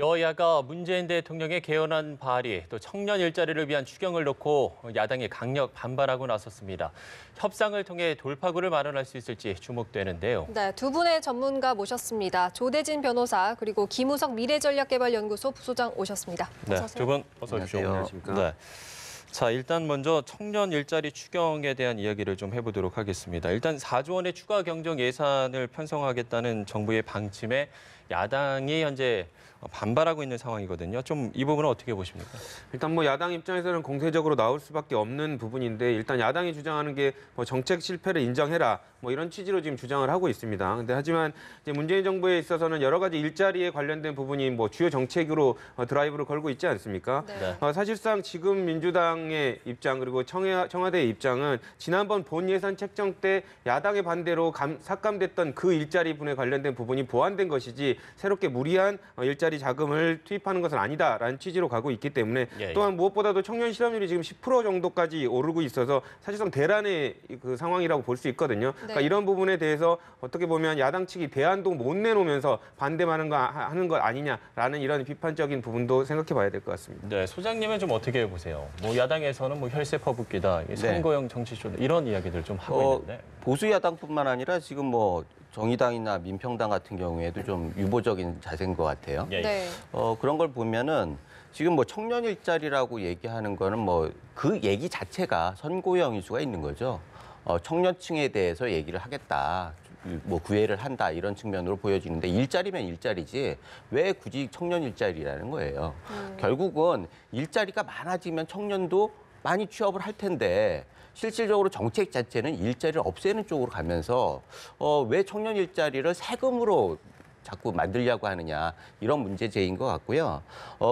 여야가 문재인 대통령의 개헌안 발의, 또 청년 일자리를 위한 추경을 놓고 야당이 강력 반발하고 나섰습니다. 협상을 통해 돌파구를 마련할 수 있을지 주목되는데요. 네, 두 분의 전문가 모셨습니다. 조대진 변호사 그리고 김우석 미래전략개발연구소 부소장 오셨습니다. 네, 두 분 어서 오십시오. 안녕하십니까. 네. 자, 일단 먼저 청년 일자리 추경에 대한 이야기를 좀 해보도록 하겠습니다. 일단 4조 원의 추가 경정 예산을 편성하겠다는 정부의 방침에 야당이 현재 반발하고 있는 상황이거든요. 좀 이 부분은 어떻게 보십니까? 일단 뭐 야당 입장에서는 공세적으로 나올 수밖에 없는 부분인데 일단 야당이 주장하는 게 뭐 정책 실패를 인정해라 뭐 이런 취지로 지금 주장을 하고 있습니다. 근데 하지만 이제 문재인 정부에 있어서는 여러 가지 일자리에 관련된 부분이 뭐 주요 정책으로 드라이브를 걸고 있지 않습니까? 네. 사실상 지금 민주당의 입장 그리고 청와대의 입장은 지난번 본 예산 책정 때 야당의 반대로 삭감됐던 그 일자리 분에 관련된 부분이 보완된 것이지 새롭게 무리한 일자리 자금을 투입하는 것은 아니다라는 취지로 가고 있기 때문에 또한 무엇보다도 청년 실업률이 지금 10% 정도까지 오르고 있어서 사실상 대란의 그 상황이라고 볼 수 있거든요. 그러니까 이런 부분에 대해서 어떻게 보면 야당 측이 대안도 못 내놓으면서 반대하는 것 아니냐라는 이런 비판적인 부분도 생각해 봐야 될 것 같습니다. 네, 소장님은 좀 어떻게 보세요? 뭐 야당에서는 뭐 혈세 퍼붓기다, 선거용 정치쇼 이런 이야기들 좀 하고 있는데. 보수 야당뿐만 아니라 지금 뭐 정의당이나 민평당 같은 경우에도 좀 유보적인 자세인 것 같아요. 네. 그런 걸 보면은 지금 뭐 청년 일자리라고 얘기하는 거는 뭐 그 얘기 자체가 선고용일 수가 있는 거죠. 청년층에 대해서 얘기를 하겠다. 뭐 구애를 한다 이런 측면으로 보여지는데 일자리면 일자리지 왜 굳이 청년 일자리라는 거예요. 결국은 일자리가 많아지면 청년도 많이 취업을 할 텐데 실질적으로 정책 자체는 일자리를 없애는 쪽으로 가면서 왜 청년 일자리를 세금으로 자꾸 만들려고 하느냐 이런 문제제인 것 같고요.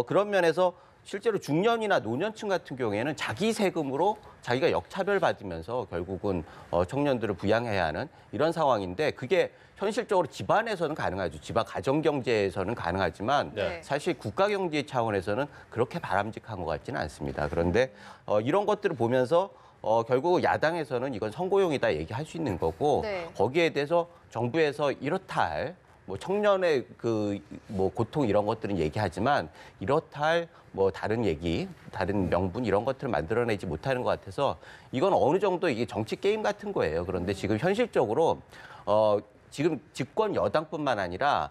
그런 면에서 실제로 중년이나 노년층 같은 경우에는 자기 세금으로 자기가 역차별 받으면서 결국은 청년들을 부양해야 하는 이런 상황인데 그게 현실적으로 집안에서는 가능하죠. 집안 가정경제에서는 가능하지만 사실 국가경제 차원에서는 그렇게 바람직한 것 같지는 않습니다. 그런데 이런 것들을 보면서 결국 야당에서는 이건 선고용이다 얘기할 수 있는 거고 거기에 대해서 정부에서 이렇다 할 뭐 청년의 그 뭐 고통 이런 것들은 얘기하지만 이렇다 할 뭐 다른 얘기, 다른 명분 이런 것들을 만들어내지 못하는 것 같아서 이건 어느 정도 이게 정치 게임 같은 거예요. 그런데 지금 현실적으로 지금 집권 여당뿐만 아니라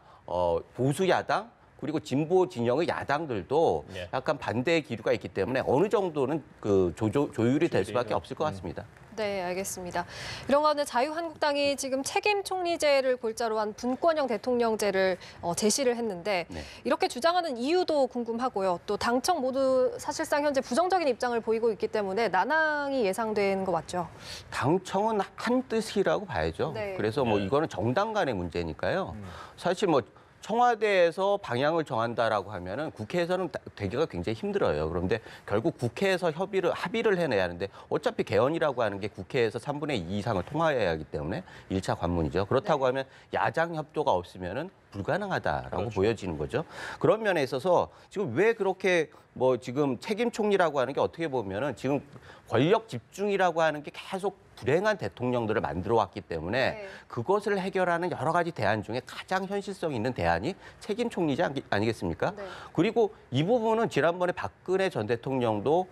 보수 야당 그리고 진보 진영의 야당들도 약간 반대의 기류가 있기 때문에 어느 정도는 그 조율이 될 수밖에 없을 것 같습니다. 네, 알겠습니다. 이런 가운데 자유한국당이 지금 책임 총리제를 골자로 한 분권형 대통령제를 제시를 했는데 이렇게 주장하는 이유도 궁금하고요. 또 당청 모두 사실상 현재 부정적인 입장을 보이고 있기 때문에 난항이 예상되는 거 맞죠? 당청은 한 뜻이라고 봐야죠. 그래서 뭐 이거는 정당 간의 문제니까요. 사실 뭐 청와대에서 방향을 정한다라고 하면은 국회에서는 되기가 굉장히 힘들어요. 그런데 결국 국회에서 합의를 해내야 하는데 어차피 개헌이라고 하는 게 국회에서 3분의 2 이상을 통과해야 하기 때문에 1차 관문이죠. 그렇다고 하면 야당 협조가 없으면은 불가능하다라고 보여지는 거죠. 그런 면에 있어서 지금 왜 그렇게 뭐 지금 책임 총리라고 하는 게 어떻게 보면은 지금 권력 집중이라고 하는 게 계속 불행한 대통령들을 만들어 왔기 때문에 그것을 해결하는 여러 가지 대안 중에 가장 현실성 있는 대안이 책임 총리지 아니겠습니까? 그리고 이 부분은 지난번에 박근혜 전 대통령도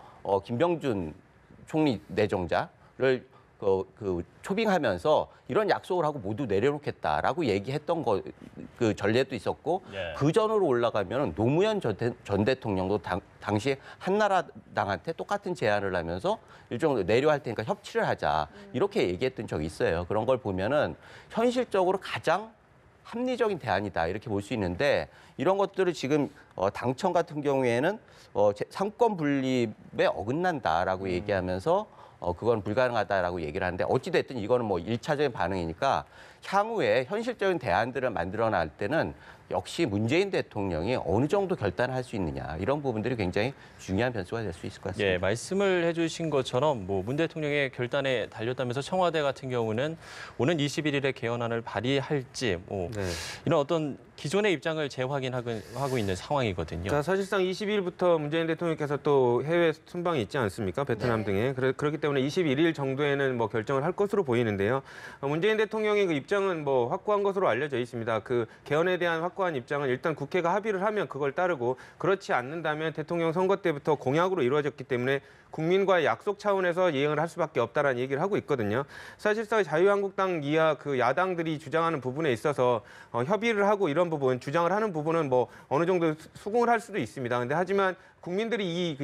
김병준 총리 내정자를 초빙하면서 이런 약속을 하고 모두 내려놓겠다라고 얘기했던 그 전례도 있었고 그 전으로 올라가면 노무현 전 대통령도 당시 한나라당한테 똑같은 제안을 하면서 일종으로 내려할 테니까 협치를 하자 이렇게 얘기했던 적이 있어요. 그런 걸 보면은 현실적으로 가장 합리적인 대안이다 이렇게 볼 수 있는데 이런 것들을 지금 당청 같은 경우에는 상권 분립에 어긋난다라고 얘기하면서 그건 불가능하다라고 얘기를 하는데 어찌됐든 이거는 뭐 1차적인 반응이니까 향후에 현실적인 대안들을 만들어 날 때는 역시 문재인 대통령이 어느 정도 결단을 할 수 있느냐 이런 부분들이 굉장히 중요한 변수가 될 수 있을 것 같습니다. 예, 말씀을 해주신 것처럼 뭐 문 대통령의 결단에 달렸다면서 청와대 같은 경우는 오는 21일에 개헌안을 발의할지 이런 어떤 기존의 입장을 재확인하고 있는 상황이거든요. 자, 사실상 20일부터 문재인 대통령께서 또 해외 순방이 있지 않습니까? 베트남 등에. 그렇기 때문에 21일 정도에는 뭐 결정을 할 것으로 보이는데요. 문재인 대통령의 그 입장 입장은 뭐 확고한 것으로 알려져 있습니다. 그 개헌에 대한 확고한 입장은 일단 국회가 합의를 하면 그걸 따르고 그렇지 않는다면 대통령 선거 때부터 공약으로 이루어졌기 때문에 국민과의 약속 차원에서 이행을 할 수밖에 없다라는 얘기를 하고 있거든요. 사실상 자유한국당 이하 그 야당들이 주장하는 부분에 있어서 협의를 하고 이런 부분, 주장을 하는 부분은 뭐 어느 정도 수긍을 할 수도 있습니다. 근데 하지만 국민들이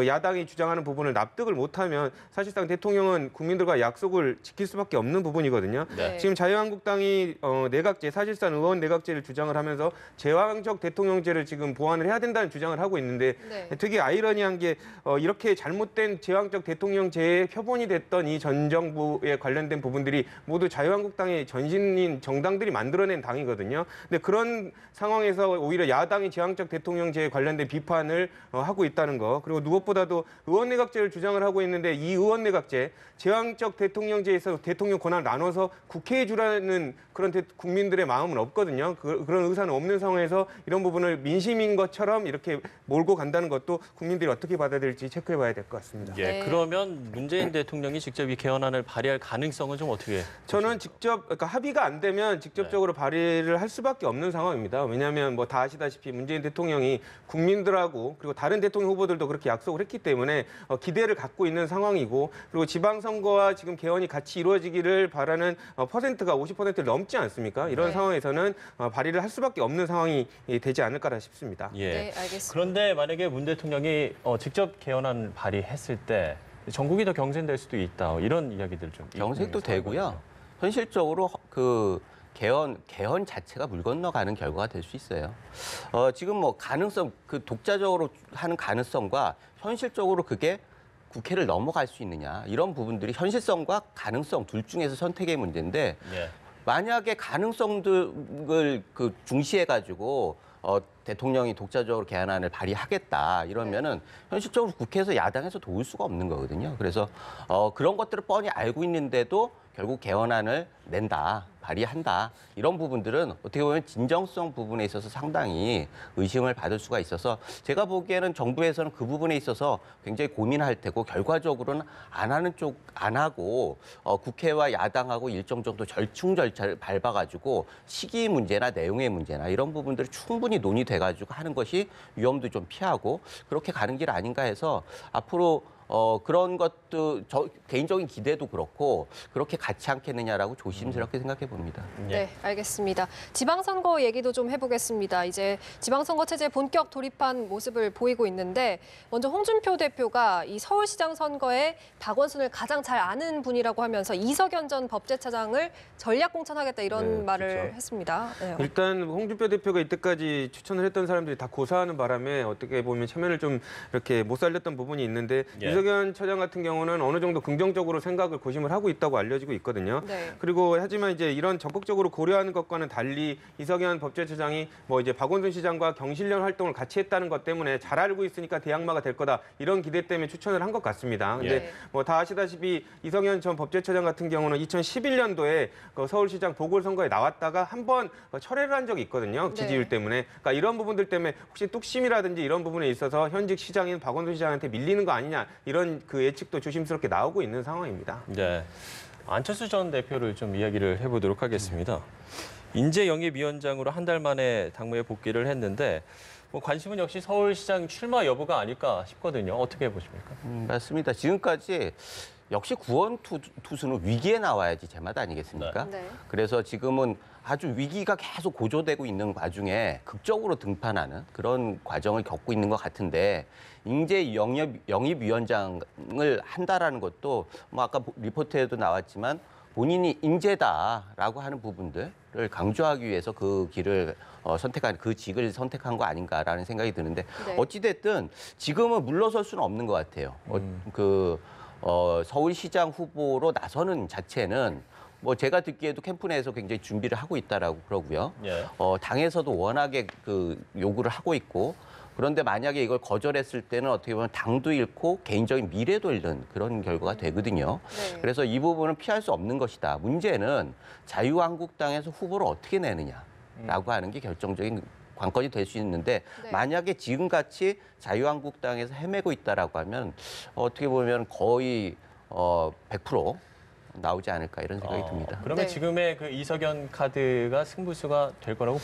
야당이 주장하는 부분을 납득을 못하면 사실상 대통령은 국민들과 약속을 지킬 수밖에 없는 부분이거든요. 네. 지금 자유한국당이 내각제, 사실상 의원 내각제를 주장을 하면서 제왕적 대통령제를 지금 보완을 해야 된다는 주장을 하고 있는데 네. 되게 아이러니한 게 이렇게 잘못된 제왕적 대통령제의 표본이 됐던 이 전 정부에 관련된 부분들이 모두 자유한국당의 전신인 정당들이 만들어낸 당이거든요. 근데 그런 상황에서 오히려 야당이 제왕적 대통령제에 관련된 비판을 하고 있다는 거. 그리고 무엇보다도 의원내각제를 주장을 하고 있는데 이 의원내각제, 제왕적 대통령제에서 대통령 권한을 나눠서 국회에 주라는 그런 국민들의 마음은 없거든요. 그런 의사는 없는 상황에서 이런 부분을 민심인 것처럼 이렇게 몰고 간다는 것도 국민들이 어떻게 받아들일지 체크해봐야 될 것 같습니다. 예, 네. 그러면 문재인 대통령이 직접 이 개헌안을 발의할 가능성은 좀 어떻게? 저는 직접, 그러니까 합의가 안 되면 직접적으로 발의를 할 수밖에 없는 상황입니다. 왜냐하면 뭐 다 아시다시피 문재인 대통령이 국민들하고 그리고 다른 대통령 후보들도 그렇게 약속을 했기 때문에 기대를 갖고 있는 상황이고 그리고 지방선거와 지금 개헌이 같이 이루어지기를 바라는 퍼센트가 50%를 넘지 않습니까? 이런 네. 상황에서는 발의를 할 수밖에 없는 상황이 되지 않을까 싶습니다. 예. 네, 알겠습니다. 그런데 만약에 문 대통령이 직접 개헌안 발의했을 때 전국이 더 경선될 수도 있다. 이런 이야기들 좀. 경색도 되고요. 현실적으로 그 개헌 자체가 물 건너가는 결과가 될 수 있어요. 지금 뭐 가능성, 그 독자적으로 하는 가능성과 현실적으로 그게 국회를 넘어갈 수 있느냐 이런 부분들이 현실성과 가능성 둘 중에서 선택의 문제인데 예. 만약에 가능성들을 그 중시해가지고 대통령이 독자적으로 개헌안을 발의하겠다 이러면은 현실적으로 국회에서 야당에서 도울 수가 없는 거거든요. 그래서 그런 것들을 뻔히 알고 있는데도 결국 개헌안을 낸다, 발의한다 이런 부분들은 어떻게 보면 진정성 부분에 있어서 상당히 의심을 받을 수가 있어서 제가 보기에는 정부에서는 그 부분에 있어서 굉장히 고민할 테고 결과적으로는 안 하는 쪽 안 하고 국회와 야당하고 일정 정도 절충 절차를 밟아가지고 시기 문제나 내용의 문제나 이런 부분들이 충분히 논의돼가지고 하는 것이 위험도 좀 피하고 그렇게 가는 길 아닌가 해서 앞으로 그런 것도 저 개인적인 기대도 그렇고 그렇게 같지 않겠느냐라고 조심스럽게 생각해 봅니다. 네, 알겠습니다. 지방선거 얘기도 좀 해보겠습니다. 이제 지방선거 체제에 본격 돌입한 모습을 보이고 있는데 먼저 홍준표 대표가 이 서울시장 선거에 박원순을 가장 잘 아는 분이라고 하면서 이석연 전 법제차장을 전략 공천하겠다 이런 네, 말을 그렇죠. 했습니다. 네. 일단 홍준표 대표가 이때까지 추천을 했던 사람들이 다 고사하는 바람에 어떻게 보면 체면을 좀 이렇게 못 살렸던 부분이 있는데 예. 이석연 처장 같은 경우는 어느 정도 긍정적으로 생각을 고심을 하고 있다고 알려지고 있거든요. 네. 그리고 하지만 이제 이런 적극적으로 고려하는 것과는 달리 이석연 법제처장이 뭐 이제 박원순 시장과 경실련 활동을 같이 했다는 것 때문에 잘 알고 있으니까 대항마가 될 거다 이런 기대 때문에 추천을 한 것 같습니다. 근데 예. 뭐 다 아시다시피 이석연 전 법제처장 같은 경우는 2011년도에 그 서울시장 보궐선거에 나왔다가 한번 철회를 한 적이 있거든요. 지지율 네. 때문에. 그러니까 이런 부분들 때문에 혹시 뚝심이라든지 이런 부분에 있어서 현직 시장인 박원순 시장한테 밀리는 거 아니냐 이런 그 예측도 조심스럽게 나오고 있는 상황입니다. 네. 안철수 전 대표를 좀 이야기를 해보도록 하겠습니다. 인재영입위원장으로 한 달 만에 당무에 복귀를 했는데 뭐 관심은 역시 서울시장 출마 여부가 아닐까 싶거든요. 어떻게 보십니까? 맞습니다. 지금까지 역시 구원 투수는 위기에 나와야지 제맛 아니겠습니까? 네. 그래서 지금은 아주 위기가 계속 고조되고 있는 와중에 극적으로 등판하는 그런 과정을 겪고 있는 것 같은데 인재 영입위원장을 한다라는 것도 뭐 아까 리포트에도 나왔지만 본인이 인재다라고 하는 부분들을 강조하기 위해서 그 길을 선택한 그 직을 선택한 거 아닌가라는 생각이 드는데 네. 어찌됐든 지금은 물러설 수는 없는 것 같아요. 서울시장 후보로 나서는 자체는 뭐 제가 듣기에도 캠프 내에서 굉장히 준비를 하고 있다라고 그러고요. 예. 당에서도 워낙에 그 요구를 하고 있고 그런데 만약에 이걸 거절했을 때는 어떻게 보면 당도 잃고 개인적인 미래도 잃는 그런 결과가 되거든요. 네. 그래서 이 부분은 피할 수 없는 것이다. 문제는 자유한국당에서 후보를 어떻게 내느냐라고 하는 게 결정적인 관건이 될 수 있는데 네. 만약에 지금같이 자유한국당에서 헤매고 있다라고 하면 어떻게 보면 거의 100% 나오지 않을까 이런 생각이 듭니다. 그러면 네. 지금의 그 이석연 카드가 승부수가 될 거라고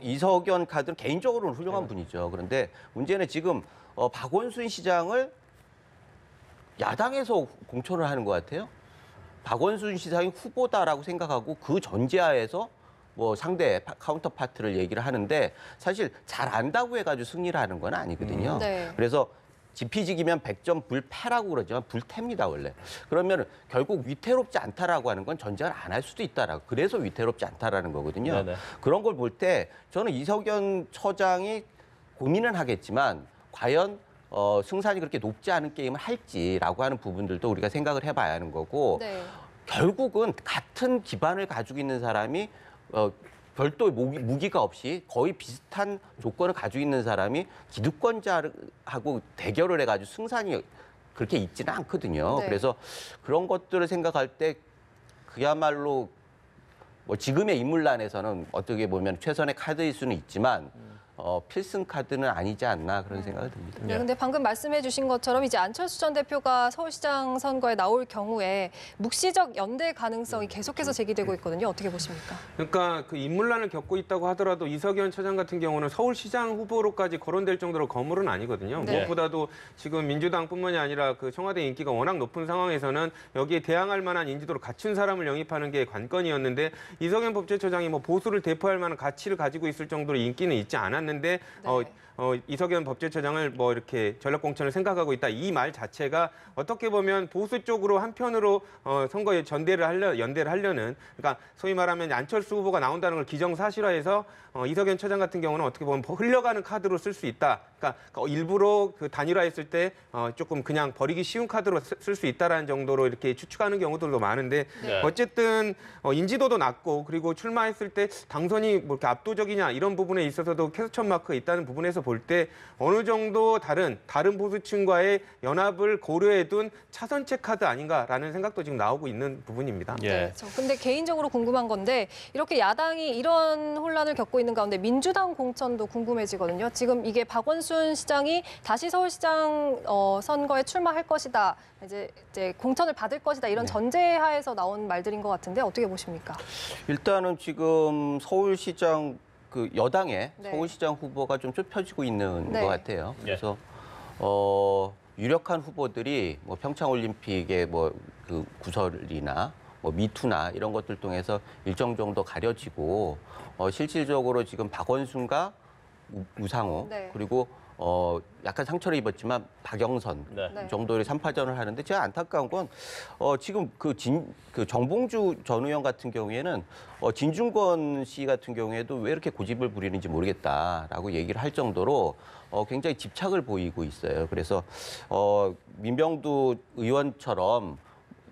이석연 카드는 개인적으로는 훌륭한 분이죠. 그런데 문제는 지금 박원순 시장을 야당에서 공천을 하는 것 같아요. 박원순 시장이 후보다라고 생각하고 그 전제하에서 뭐 상대 카운터 파트를 얘기를 하는데 사실 잘 안다고 해가지고 승리를 하는 건 아니거든요. 네. 그래서 지피지기면 100점 불패라고 그러지만 불패입니다, 원래. 그러면 결국 위태롭지 않다라고 하는 건 전제를 안 할 수도 있다라고. 그래서 위태롭지 않다라는 거거든요. 네네. 그런 걸 볼 때 저는 이석연 처장이 고민은 하겠지만 과연 승산이 그렇게 높지 않은 게임을 할지라고 하는 부분들도 우리가 생각을 해봐야 하는 거고 네. 결국은 같은 기반을 가지고 있는 사람이 별도의 무기가 없이 거의 비슷한 조건을 가지고 있는 사람이 기득권자하고 대결을 해가지고 승산이 그렇게 있지는 않거든요. 네. 그래서 그런 것들을 생각할 때 그야말로 뭐 지금의 인물란에서는 어떻게 보면 최선의 카드일 수는 있지만 필승 카드는 아니지 않나 그런 생각이 듭니다. 네, 근데 방금 말씀해 주신 것처럼 이제 안철수 전 대표가 서울시장 선거에 나올 경우에 묵시적 연대 가능성이 계속해서 제기되고 있거든요. 어떻게 보십니까? 그러니까 그 인물난을 겪고 있다고 하더라도 이석연 처장 같은 경우는 서울시장 후보로까지 거론될 정도로 거물은 아니거든요. 네. 무엇보다도 지금 민주당뿐만이 아니라 그 청와대 인기가 워낙 높은 상황에서는 여기에 대항할 만한 인지도를 갖춘 사람을 영입하는 게 관건이었는데 이석연 법제처장이 뭐 보수를 대표할 만한 가치를 가지고 있을 정도로 인기는 있지 않았는데 이석연 법제처장을 뭐 이렇게 전략 공천을 생각하고 있다 이 말 자체가 어떻게 보면 보수 쪽으로 한편으로 선거에 연대를 하려는 그러니까 소위 말하면 안철수 후보가 나온다는 걸 기정사실화해서 이석연 처장 같은 경우는 어떻게 보면 흘려가는 카드로 쓸 수 있다. 그러니까 일부러 그 단일화했을 때 조금 그냥 버리기 쉬운 카드로 쓸 수 있다라는 정도로 이렇게 추측하는 경우들도 많은데 네. 어쨌든 인지도도 낮고 그리고 출마했을 때 당선이 뭐 이렇게 압도적이냐 이런 부분에 있어서도 캐스천 마크가 있다는 부분에서 볼 때 어느 정도 다른 보수층과의 연합을 고려해 둔 차선책 카드 아닌가라는 생각도 지금 나오고 있는 부분입니다. 예. 네, 근데 개인적으로 궁금한 건데 이렇게 야당이 이런 혼란을 겪고 있는 가운데 민주당 공천도 궁금해지거든요. 지금 이게 박원순 시장이 다시 서울시장 선거에 출마할 것이다. 이제 공천을 받을 것이다. 이런 전제하에서 나온 말들인 것 같은데 어떻게 보십니까? 일단은 지금 서울시장 그 여당의 네. 서울시장 후보가 좀 좁혀지고 있는 네. 것 같아요. 그래서 유력한 후보들이 뭐 평창올림픽의 뭐 그 구설이나 뭐 미투나 이런 것들 통해서 일정 정도 가려지고 실질적으로 지금 박원순과 우상호 네. 그리고 약간 상처를 입었지만 박영선 네. 정도의 3파전을 하는데 제가 안타까운 건 지금 그 정봉주 전 의원 같은 경우에는 진중권 씨 같은 경우에도 왜 이렇게 고집을 부리는지 모르겠다라고 얘기를 할 정도로 굉장히 집착을 보이고 있어요. 그래서 민병두 의원처럼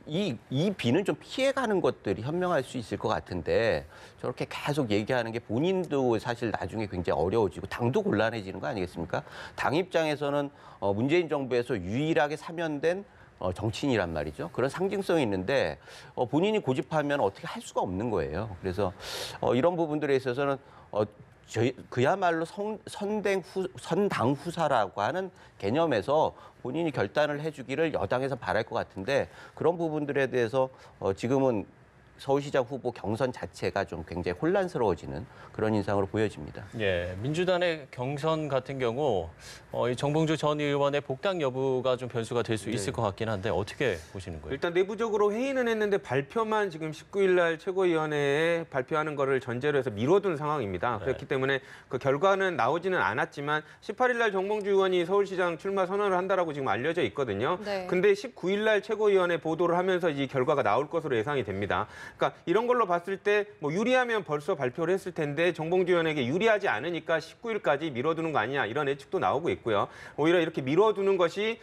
이 비는 좀 피해가는 것들이 현명할 수 있을 것 같은데 저렇게 계속 얘기하는 게 본인도 사실 나중에 굉장히 어려워지고 당도 곤란해지는 거 아니겠습니까? 당 입장에서는 문재인 정부에서 유일하게 사면된 정치인이란 말이죠. 그런 상징성이 있는데 본인이 고집하면 어떻게 할 수가 없는 거예요. 그래서 이런 부분들에 있어서는 그야말로 선당 후사라고 하는 개념에서 본인이 결단을 해주기를 여당에서 바랄 것 같은데 그런 부분들에 대해서 지금은 서울시장 후보 경선 자체가 좀 굉장히 혼란스러워지는 그런 인상으로 보여집니다. 예, 민주당의 경선 같은 경우 이 정봉주 전 의원의 복당 여부가 좀 변수가 될 수 있을 것 같긴 한데 어떻게 보시는 거예요? 일단 내부적으로 회의는 했는데 발표만 지금 19일 날 최고위원회에 발표하는 거를 전제로 해서 미뤄둔 상황입니다. 그렇기 때문에 그 결과는 나오지는 않았지만 18일 날 정봉주 의원이 서울시장 출마 선언을 한다라고 지금 알려져 있거든요. 네. 근데 19일 날 최고위원회 보도를 하면서 이 결과가 나올 것으로 예상이 됩니다. 그러니까 이런 걸로 봤을 때 뭐 유리하면 벌써 발표를 했을 텐데 정봉주 의원에게 유리하지 않으니까 19일까지 미뤄두는 거 아니냐 이런 예측도 나오고 있고요. 오히려 이렇게 미뤄두는 것이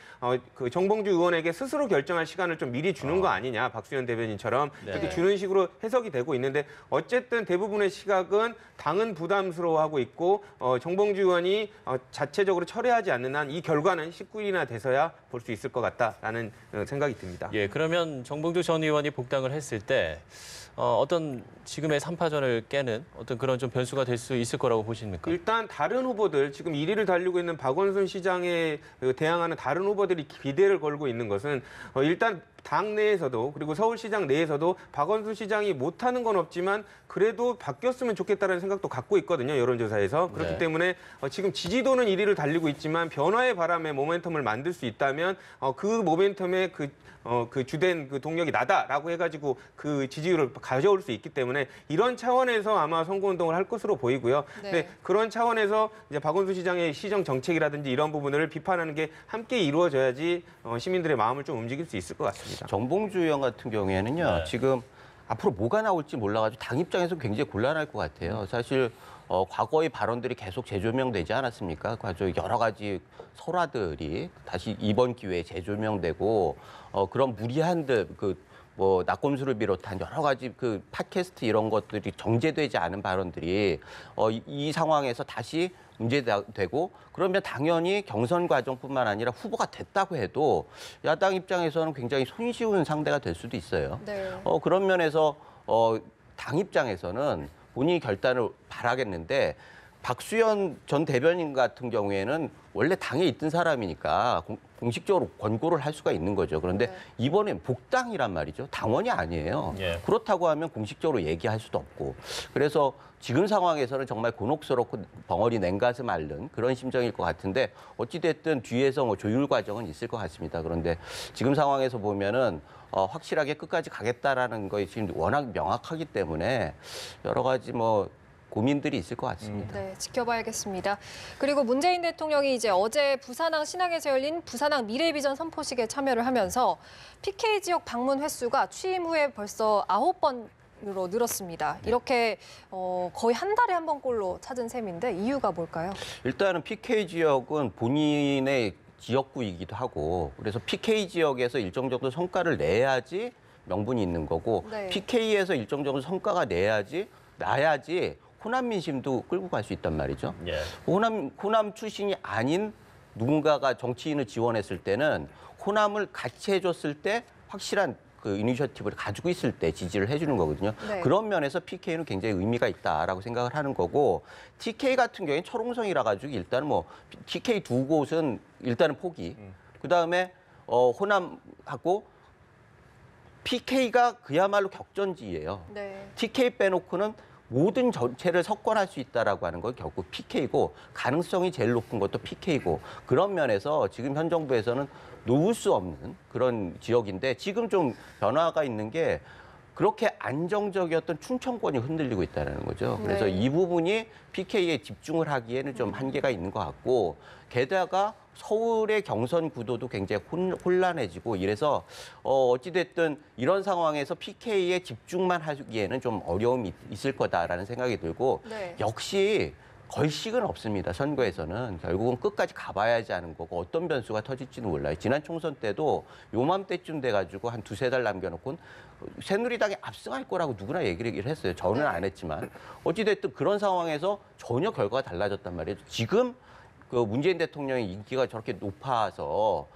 그 정봉주 의원에게 스스로 결정할 시간을 좀 미리 주는 거 아니냐 박수현 대변인처럼 이렇게 네. 주는 식으로 해석이 되고 있는데 어쨌든 대부분의 시각은 당은 부담스러워하고 있고 정봉주 의원이 자체적으로 철회하지 않는 한 이 결과는 19일이나 돼서야 볼 수 있을 것 같다라는 생각이 듭니다. 예, 그러면 정봉주 전 의원이 복당을 했을 때 어떤 지금의 3파전을 깨는 어떤 그런 좀 변수가 될 수 있을 거라고 보십니까? 일단 다른 후보들, 지금 1위를 달리고 있는 박원순 시장에 대항하는 다른 후보들이 기대를 걸고 있는 것은 일단 당 내에서도 그리고 서울시장 내에서도 박원순 시장이 못하는 건 없지만 그래도 바뀌었으면 좋겠다는 생각도 갖고 있거든요. 여론조사에서. 그렇기 네. 때문에 지금 지지도는 1위를 달리고 있지만 변화의 바람에 모멘텀을 만들 수 있다면 그 모멘텀에 그 주된 그 동력이 나다라고 해가지고 그 지지율을 가져올 수 있기 때문에 이런 차원에서 아마 선거운동을 할 것으로 보이고요. 네. 근데 그런 차원에서 이제 박원순 시장의 시정 정책이라든지 이런 부분을 비판하는 게 함께 이루어져야지 시민들의 마음을 좀 움직일 수 있을 것 같습니다. 정봉주 의원 같은 경우에는요. 네. 지금 앞으로 뭐가 나올지 몰라가지고 당 입장에서 굉장히 곤란할 것 같아요. 사실 과거의 발언들이 계속 재조명되지 않았습니까? 아주 여러 가지 설화들이 다시 이번 기회에 재조명되고 그런 무리한 뭐 낙곰수를 비롯한 여러 가지 그 팟캐스트 이런 것들이 정제되지 않은 발언들이 이 상황에서 다시 문제되고 그러면 당연히 경선 과정뿐만 아니라 후보가 됐다고 해도 야당 입장에서는 굉장히 손쉬운 상대가 될 수도 있어요. 네. 그런 면에서 당 입장에서는 본인이 결단을 바라겠는데 박수현 전 대변인 같은 경우에는 원래 당에 있던 사람이니까 공식적으로 권고를 할 수가 있는 거죠. 그런데 네. 이번엔 복당이란 말이죠. 당원이 아니에요. 예. 그렇다고 하면 공식적으로 얘기할 수도 없고. 그래서 지금 상황에서는 정말 곤혹스럽고 벙어리 냉가슴 앓는 그런 심정일 것 같은데 어찌됐든 뒤에서 뭐 조율 과정은 있을 것 같습니다. 그런데 지금 상황에서 보면은 확실하게 끝까지 가겠다라는 것이 지금 워낙 명확하기 때문에 여러 가지 뭐 고민들이 있을 것 같습니다. 네, 지켜봐야겠습니다. 그리고 문재인 대통령이 이제 어제 부산항 신항에서 열린 부산항 미래비전 선포식에 참여를 하면서 PK 지역 방문 횟수가 취임 후에 벌써 9번으로 늘었습니다. 이렇게 거의 한 달에 한 번꼴로 찾은 셈인데 이유가 뭘까요? 일단은 PK 지역은 본인의 지역구이기도 하고 그래서 PK 지역에서 일정 정도 성과를 내야지 명분이 있는 거고 네. PK에서 일정 정도 성과가 나야지 호남 민심도 끌고 갈 수 있단 말이죠. 예. 호남 출신이 아닌 누군가가 정치인을 지원했을 때는 호남을 같이 해줬을 때 확실한 그 이니셔티브를 가지고 있을 때 지지를 해주는 거거든요. 네. 그런 면에서 PK는 굉장히 의미가 있다라고 생각을 하는 거고 TK 같은 경우에는 철옹성이라 가지고 일단은 뭐 TK 두 곳은 일단은 포기. 그다음에 호남하고 PK가 그야말로 격전지예요. 네. TK 빼놓고는 모든 전체를 석권할 수 있다라고 하는 건 결국 PK고 가능성이 제일 높은 것도 PK고 그런 면에서 지금 현 정부에서는 놓을 수 없는 그런 지역인데 지금 좀 변화가 있는 게 그렇게 안정적이었던 춘천권이 흔들리고 있다는 거죠. 그래서 네. 이 부분이 PK에 집중을 하기에는 좀 한계가 있는 것 같고 게다가 서울의 경선 구도도 굉장히 혼란해지고 이래서 어찌됐든 이런 상황에서 PK에 집중만 하기에는 좀 어려움이 있을 거다라는 생각이 들고 네. 역시 걸식은 없습니다. 선거에서는 결국은 끝까지 가봐야지 하는 거고 어떤 변수가 터질지는 몰라요. 지난 총선 때도 요맘때쯤 돼가지고 한 두세 달 남겨놓고 새누리당이 압승할 거라고 누구나 얘기를 했어요. 저는 안 했지만 어찌됐든 그런 상황에서 전혀 결과가 달라졌단 말이에요. 지금 그 문재인 대통령의 인기가 저렇게 높아서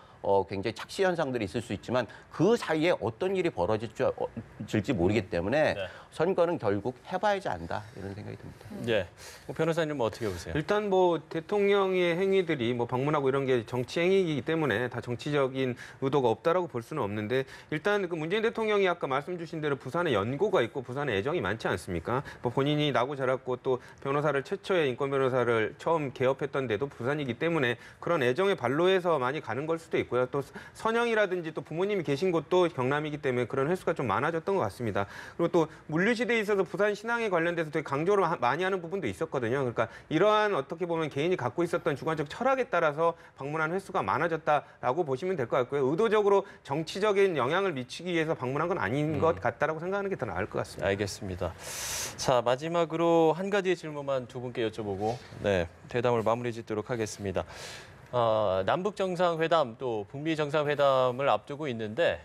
굉장히 착시 현상들이 있을 수 있지만 그 사이에 어떤 일이 벌어질지 모르기 때문에 네. 선거는 결국 해봐야지 안다 이런 생각이 듭니다. 예. 변호사님 어떻게 보세요? 일단 뭐 대통령의 행위들이 뭐 방문하고 이런 게 정치 행위이기 때문에 다 정치적인 의도가 없다라고 볼 수는 없는데 일단 그 문재인 대통령이 아까 말씀 주신 대로 부산에 연고가 있고 부산에 애정이 많지 않습니까? 뭐 본인이 나고 자랐고 또 변호사를 최초의 인권 변호사를 처음 개업했던 데도 부산이기 때문에 그런 애정의 발로해서 많이 가는 걸 수도 있고요. 또 선영이라든지 또 부모님이 계신 곳도 경남이기 때문에 그런 횟수가 좀 많아졌던 것 같습니다. 그리고 또 물류시대에 있어서 부산 신항에 관련돼서 되게 강조를 많이 하는 부분도 있었거든요. 그러니까 이러한 어떻게 보면 개인이 갖고 있었던 주관적 철학에 따라서 방문한 횟수가 많아졌다라고 보시면 될 것 같고요. 의도적으로 정치적인 영향을 미치기 위해서 방문한 건 아닌 것 같다라고 생각하는 게 더 나을 것 같습니다. 알겠습니다. 자, 마지막으로 한 가지 질문만 두 분께 여쭤보고 대담을 마무리 짓도록 하겠습니다. 남북 정상회담 또 북미 정상회담을 앞두고 있는데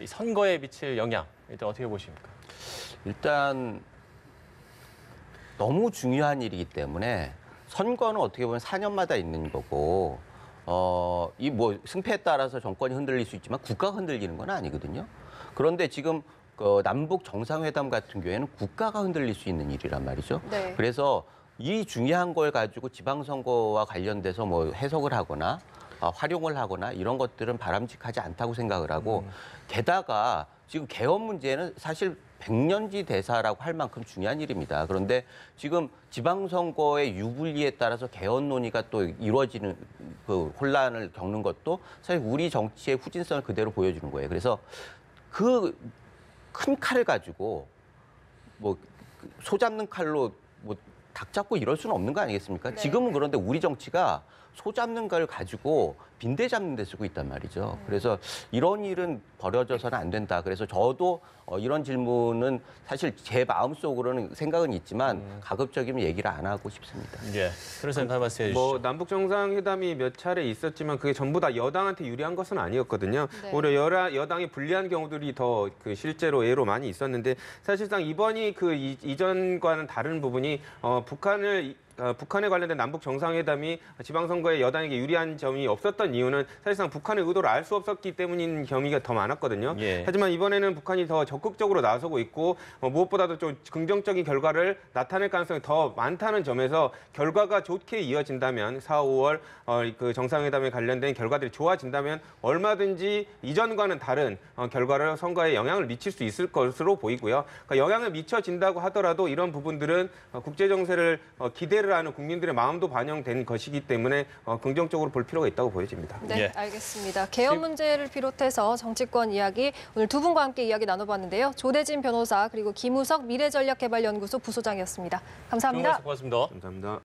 이 선거에 미칠 영향 일단 어떻게 보십니까? 일단 너무 중요한 일이기 때문에 선거는 어떻게 보면 4년마다 있는 거고 이 뭐 승패에 따라서 정권이 흔들릴 수 있지만 국가가 흔들리는 건 아니거든요. 그런데 지금 그 남북 정상회담 같은 경우에는 국가가 흔들릴 수 있는 일이란 말이죠. 네. 그래서 이 중요한 걸 가지고 지방선거와 관련돼서 뭐 해석을 하거나 활용을 하거나 이런 것들은 바람직하지 않다고 생각을 하고 게다가 지금 개헌 문제는 사실 백년지 대사라고 할 만큼 중요한 일입니다. 그런데 지금 지방선거의 유불리에 따라서 개헌 논의가 또 이루어지는 그 혼란을 겪는 것도 사실 우리 정치의 후진성을 그대로 보여주는 거예요. 그래서 그 큰 칼을 가지고 뭐 소 잡는 칼로 뭐 닭 잡고 이럴 수는 없는 거 아니겠습니까? 네. 지금은 그런데 우리 정치가 소 잡는 걸 가지고 빈대 잡는 데 쓰고 있단 말이죠. 그래서 이런 일은 벌어져서는 안 된다. 그래서 저도 이런 질문은 사실 제 마음속으로는 생각은 있지만 가급적이면 얘기를 안 하고 싶습니다. 예. 변호사님 한 말씀 해주시죠. 뭐 남북 정상회담이 몇 차례 있었지만 그게 전부 다 여당한테 유리한 것은 아니었거든요. 네. 오히려 여당이 불리한 경우들이 더 그 실제로 예로 많이 있었는데 사실상 이번이 그 이전과는 다른 부분이 북한에 관련된 남북 정상회담이 지방선거에 여당에게 유리한 점이 없었던 이유는 사실상 북한의 의도를 알 수 없었기 때문인 경위가 더 많았거든요. 예. 하지만 이번에는 북한이 더 적극적으로 나서고 있고 무엇보다도 좀 긍정적인 결과를 나타낼 가능성이 더 많다는 점에서 결과가 좋게 이어진다면 4, 5월 그 정상회담에 관련된 결과들이 좋아진다면 얼마든지 이전과는 다른 결과를 선거에 영향을 미칠 수 있을 것으로 보이고요. 그러니까 영향을 미쳐진다고 하더라도 이런 부분들은 국제 정세를 기대를 하는 국민들의 마음도 반영된 것이기 때문에 긍정적으로 볼 필요가 있다고 보여집니다. 네, 예. 알겠습니다. 개헌 문제를 비롯해서 정치권 이야기 오늘 두 분과 함께 이야기 나눠봤는데요. 조대진 변호사 그리고 김우석 미래전략개발연구소 부소장이었습니다. 감사합니다. 고맙습니다. 감사합니다.